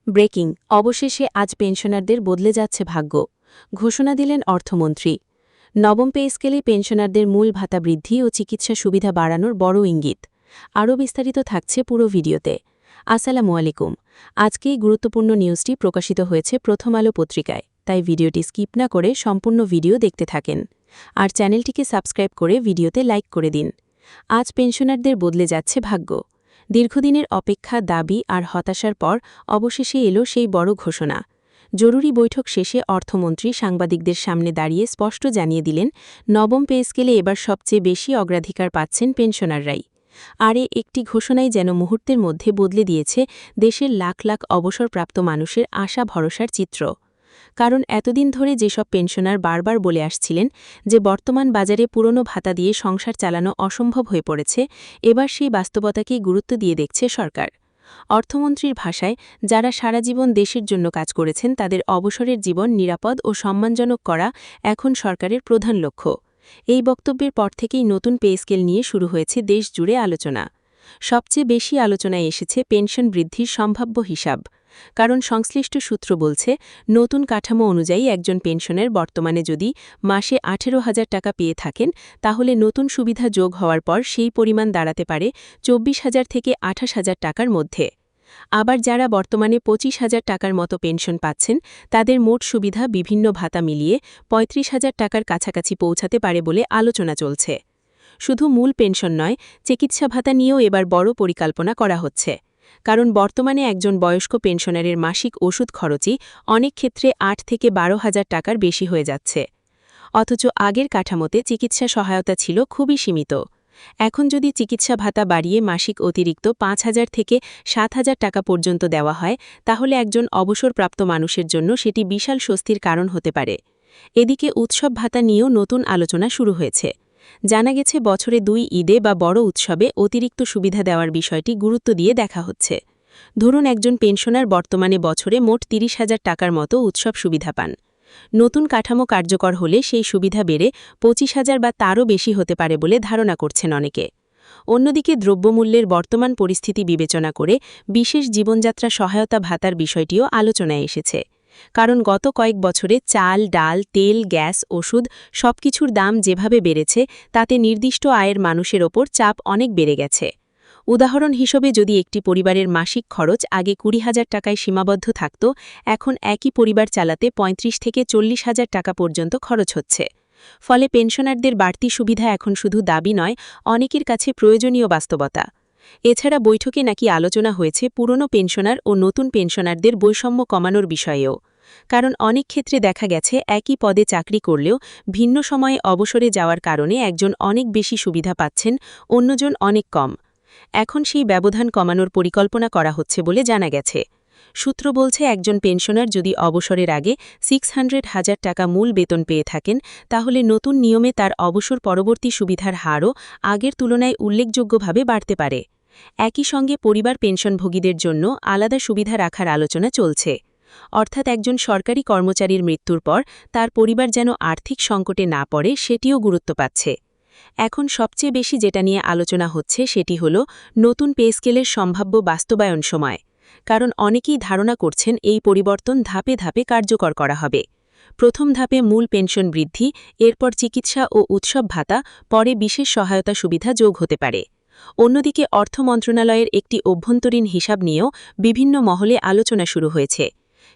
Breaking অবশেষে আজ পেনশনারদের বদলে যাচ্ছে ভাগ্য ঘোষণা দিলেন অর্থমন্ত্রী নবম পে স্কেলে পেনশনারদের মূল ভাতা বৃদ্ধি ও চিকিৎসা সুবিধা বাড়ানোর বড় ইঙ্গিত আরও বিস্তারিত থাকছে পুরো ভিডিওতে। আসসালামু আলাইকুম। আজকেই গুরুত্বপূর্ণ নিউজটি প্রকাশিত হয়েছে প্রথম আলো পত্রিকায়, তাই ভিডিওটি স্কিপ না করে সম্পূর্ণ ভিডিও দেখতে থাকেন আর চ্যানেলটিকে সাবস্ক্রাইব করে ভিডিওতে লাইক করে দিন। আজ পেনশনারদের বদলে যাচ্ছে ভাগ্য। দীর্ঘদিনের অপেক্ষা, দাবি আর হতাশার পর অবশেষে এলো সেই বড় ঘোষণা। জরুরি বৈঠক শেষে অর্থমন্ত্রী সাংবাদিকদের সামনে দাঁড়িয়ে স্পষ্ট জানিয়ে দিলেন, নবম পে স্কেলে এবার সবচেয়ে বেশি অগ্রাধিকার পাচ্ছেন পেনশনাররাই। আর একটি ঘোষণাই যেন মুহূর্তের মধ্যে বদলে দিয়েছে দেশের লাখ লাখ অবসরপ্রাপ্ত মানুষের আশা ভরসার চিত্র। কারণ এতদিন ধরে যেসব পেনশনার বারবার বলে আসছিলেন যে বর্তমান বাজারে পুরনো ভাতা দিয়ে সংসার চালানো অসম্ভব হয়ে পড়েছে, এবার সেই বাস্তবতাকেই গুরুত্ব দিয়ে দেখছে সরকার। অর্থমন্ত্রীর ভাষায়, যারা সারা জীবন দেশের জন্য কাজ করেছেন তাদের অবসরের জীবন নিরাপদ ও সম্মানজনক করা এখন সরকারের প্রধান লক্ষ্য। এই বক্তব্যের পর থেকেই নতুন পে স্কেল নিয়ে শুরু হয়েছে দেশ জুড়ে আলোচনা। সবচেয়ে বেশি আলোচনায় এসেছে পেনশন বৃদ্ধির সম্ভাব্য হিসাব। কারণ সংশ্লিষ্ট সূত্র বলছে, নতুন কাঠামো অনুযায়ী একজন পেনশনের বর্তমানে যদি মাসে 18,000 টাকা পেয়ে থাকেন, তাহলে নতুন সুবিধা যোগ হওয়ার পর সেই পরিমাণ দাঁড়াতে পারে 24,000 থেকে 28,000 টাকার মধ্যে। আবার যারা বর্তমানে 25,000 টাকার মতো পেনশন পাচ্ছেন, তাদের মোট সুবিধা বিভিন্ন ভাতা মিলিয়ে 35,000 টাকার কাছাকাছি পৌঁছাতে পারে বলে আলোচনা চলছে। শুধু মূল পেনশন নয়, চিকিৎসা ভাতা নিয়েও এবার বড় পরিকল্পনা করা হচ্ছে। কারণ বর্তমানে একজন বয়স্ক পেনশনারের মাসিক ওষুধ খরচই অনেক ক্ষেত্রে 8 থেকে 12,000 টাকার বেশি হয়ে যাচ্ছে। অথচ আগের কাঠামোতে চিকিৎসা সহায়তা ছিল খুবই সীমিত। এখন যদি চিকিৎসা ভাতা বাড়িয়ে মাসিক অতিরিক্ত 5,000 থেকে 7,000 টাকা পর্যন্ত দেওয়া হয়, তাহলে একজন অবসরপ্রাপ্ত মানুষের জন্য সেটি বিশাল স্বস্তির কারণ হতে পারে। এদিকে উৎসব ভাতা নিয়েও নতুন আলোচনা শুরু হয়েছে। জানা গেছে, বছরে 2 ঈদে বা বড় উৎসবে অতিরিক্ত সুবিধা দেওয়ার বিষয়টি গুরুত্ব দিয়ে দেখা হচ্ছে। ধরুন একজন পেনশনার বর্তমানে বছরে মোট 30,000 টাকার মতো উৎসব সুবিধা পান। নতুন কাঠামো কার্যকর হলে সেই সুবিধা বেড়ে 25,000 বা তারও বেশি হতে পারে বলে ধারণা করছেন অনেকে। অন্যদিকে দ্রব্যমূল্যের বর্তমান পরিস্থিতি বিবেচনা করে বিশেষ জীবনযাত্রা সহায়তা ভাতার বিষয়টিও আলোচনায় এসেছে। কারণ গত কয়েক বছরে চাল, ডাল, তেল, গ্যাস, ওষুধ সবকিছুর দাম যেভাবে বেড়েছে, তাতে নির্দিষ্ট আয়ের মানুষের ওপর চাপ অনেক বেড়ে গেছে। উদাহরণ হিসেবে, যদি একটি পরিবারের মাসিক খরচ আগে 20,000 টাকায় সীমাবদ্ধ থাকত, এখন একই পরিবার চালাতে 35 থেকে 40,000 টাকা পর্যন্ত খরচ হচ্ছে। ফলে পেনশনারদের বাড়তি সুবিধা এখন শুধু দাবি নয়, অনেকের কাছে প্রয়োজনীয় বাস্তবতা। এছাড়া বৈঠকে নাকি আলোচনা হয়েছে পুরনো পেনশনার ও নতুন পেনশনারদের বৈষম্য কমানোর বিষয়েও। কারণ অনেক ক্ষেত্রে দেখা গেছে, একই পদে চাকরি করলেও ভিন্ন সময়ে অবসরে যাওয়ার কারণে একজন অনেক বেশি সুবিধা পাচ্ছেন, অন্যজন অনেক কম। এখন সেই ব্যবধান কমানোর পরিকল্পনা করা হচ্ছে বলে জানা গেছে। সূত্র বলছে, একজন পেনশনার যদি অবসরের আগে 600,000 টাকা মূল বেতন পেয়ে থাকেন, তাহলে নতুন নিয়মে তার অবসর পরবর্তী সুবিধার হারও আগের তুলনায় উল্লেখযোগ্যভাবে বাড়তে পারে। একই সঙ্গে পরিবার পেনশনভোগীদের জন্য আলাদা সুবিধা রাখার আলোচনা চলছে। অর্থাৎ একজন সরকারি কর্মচারীর মৃত্যুর পর তার পরিবার যেন আর্থিক সংকটে না পড়ে, সেটিও গুরুত্ব পাচ্ছে। এখন সবচেয়ে বেশি যেটা নিয়ে আলোচনা হচ্ছে সেটি হল নতুন পে স্কেলের সম্ভাব্য বাস্তবায়ন সময়। কারণ অনেকেই ধারণা করছেন এই পরিবর্তন ধাপে ধাপে কার্যকর করা হবে। প্রথম ধাপে মূল পেনশন বৃদ্ধি, এরপর চিকিৎসা ও উৎসব ভাতা, পরে বিশেষ সহায়তা সুবিধা যোগ হতে পারে। অন্যদিকে অর্থ মন্ত্রণালয়ের একটি অভ্যন্তরীণ হিসাব নিয়েও বিভিন্ন মহলে আলোচনা শুরু হয়েছে।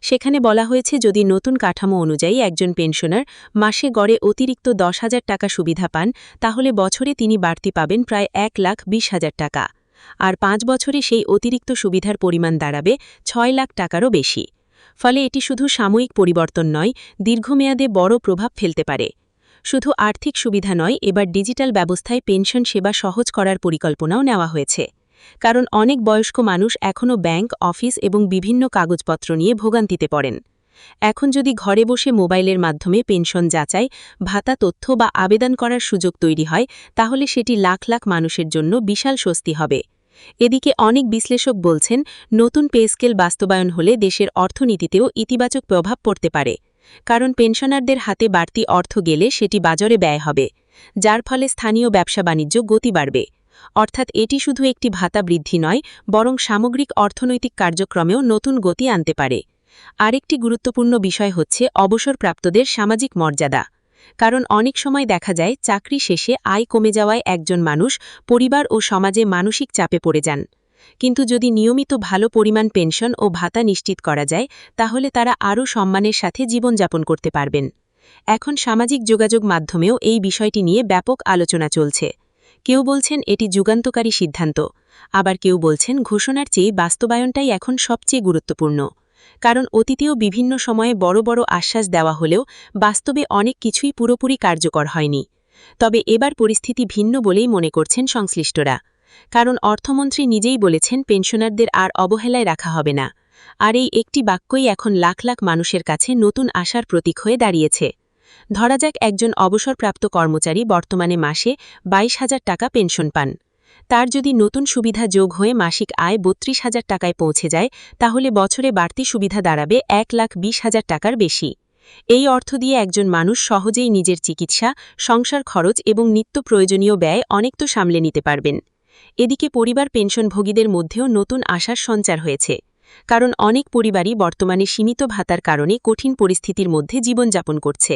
সেখানে বলা হয়েছে, যদি নতুন কাঠামো অনুযায়ী একজন পেনশনার মাসে গড়ে অতিরিক্ত 10,000 টাকা সুবিধা পান, তাহলে বছরে তিনি বাড়তি পাবেন প্রায় 1,20,000 টাকা। আর 5 বছরে সেই অতিরিক্ত সুবিধার পরিমাণ দাঁড়াবে 6 লাখ টাকারও বেশি। ফলে এটি শুধু সাময়িক পরিবর্তন নয়, দীর্ঘমেয়াদে বড় প্রভাব ফেলতে পারে। শুধু আর্থিক সুবিধা নয়, এবার ডিজিটাল ব্যবস্থায় পেনশন সেবা সহজ করার পরিকল্পনাও নেওয়া হয়েছে। কারণ অনেক বয়স্ক মানুষ এখনও ব্যাংক, অফিস এবং বিভিন্ন কাগজপত্র নিয়ে ভোগান্তিতে পড়েন। এখন যদি ঘরে বসে মোবাইলের মাধ্যমে পেনশন যাচাই, ভাতা তথ্য বা আবেদন করার সুযোগ তৈরি হয়, তাহলে সেটি লাখ লাখ মানুষের জন্য বিশাল স্বস্তি হবে। এদিকে অনেক বিশ্লেষক বলছেন, নতুন পে স্কেল বাস্তবায়ন হলে দেশের অর্থনীতিতেও ইতিবাচক প্রভাব পড়তে পারে। কারণ পেনশনারদের হাতে বাড়তি অর্থ গেলে সেটি বাজারে ব্যয় হবে, যার ফলে স্থানীয় ব্যবসা বাণিজ্য গতি বাড়বে। অর্থাৎ এটি শুধু একটি ভাতা বৃদ্ধি নয়, বরং সামগ্রিক অর্থনৈতিক কার্যক্রমেও নতুন গতি আনতে পারে। আরেকটি গুরুত্বপূর্ণ বিষয় হচ্ছে অবসরপ্রাপ্তদের সামাজিক মর্যাদা। কারণ অনেক সময় দেখা যায় চাকরি শেষে আয় কমে যাওয়ায় একজন মানুষ পরিবার ও সমাজে মানসিক চাপে পড়ে যান। কিন্তু যদি নিয়মিত ভালো পরিমাণ পেনশন ও ভাতা নিশ্চিত করা যায়, তাহলে তারা আরও সম্মানের সাথে জীবনযাপন করতে পারবেন। এখন সামাজিক যোগাযোগ মাধ্যমেও এই বিষয়টি নিয়ে ব্যাপক আলোচনা চলছে। কেউ বলছেন এটি যুগান্তকারী সিদ্ধান্ত, আবার কেউ বলছেন ঘোষণার চেয়ে বাস্তবায়নটাই এখন সবচেয়ে গুরুত্বপূর্ণ। কারণ অতীতেও বিভিন্ন সময়ে বড় বড় আশ্বাস দেওয়া হলেও বাস্তবে অনেক কিছুই পুরোপুরি কার্যকর হয়নি। তবে এবার পরিস্থিতি ভিন্ন বলেই মনে করছেন সংশ্লিষ্টরা। কারণ অর্থমন্ত্রী নিজেই বলেছেন পেনশনারদের আর অবহেলায় রাখা হবে না। আর এই একটি বাক্যই এখন লাখ লাখ মানুষের কাছে নতুন আশার প্রতীক হয়ে দাঁড়িয়েছে। ধরা যাক একজন অবসরপ্রাপ্ত কর্মচারী বর্তমানে মাসে 22,000 টাকা পেনশন পান। তার যদি নতুন সুবিধা যোগ হয়ে মাসিক আয় 32,000 টাকায় পৌঁছে যায়, তাহলে বছরে বাড়তি সুবিধা দাঁড়াবে 1,20,000 টাকার বেশি। এই অর্থ দিয়ে একজন মানুষ সহজেই নিজের চিকিৎসা, সংসার খরচ এবং নিত্য প্রয়োজনীয় ব্যয় অনেক তো সামলে নিতে পারবেন। এদিকে পরিবার পেনশনভোগীদের মধ্যেও নতুন আশার সঞ্চার হয়েছে। কারণ অনেক পরিবারই বর্তমানে সীমিত ভাতার কারণে কঠিন পরিস্থিতির মধ্যে জীবনযাপন করছে।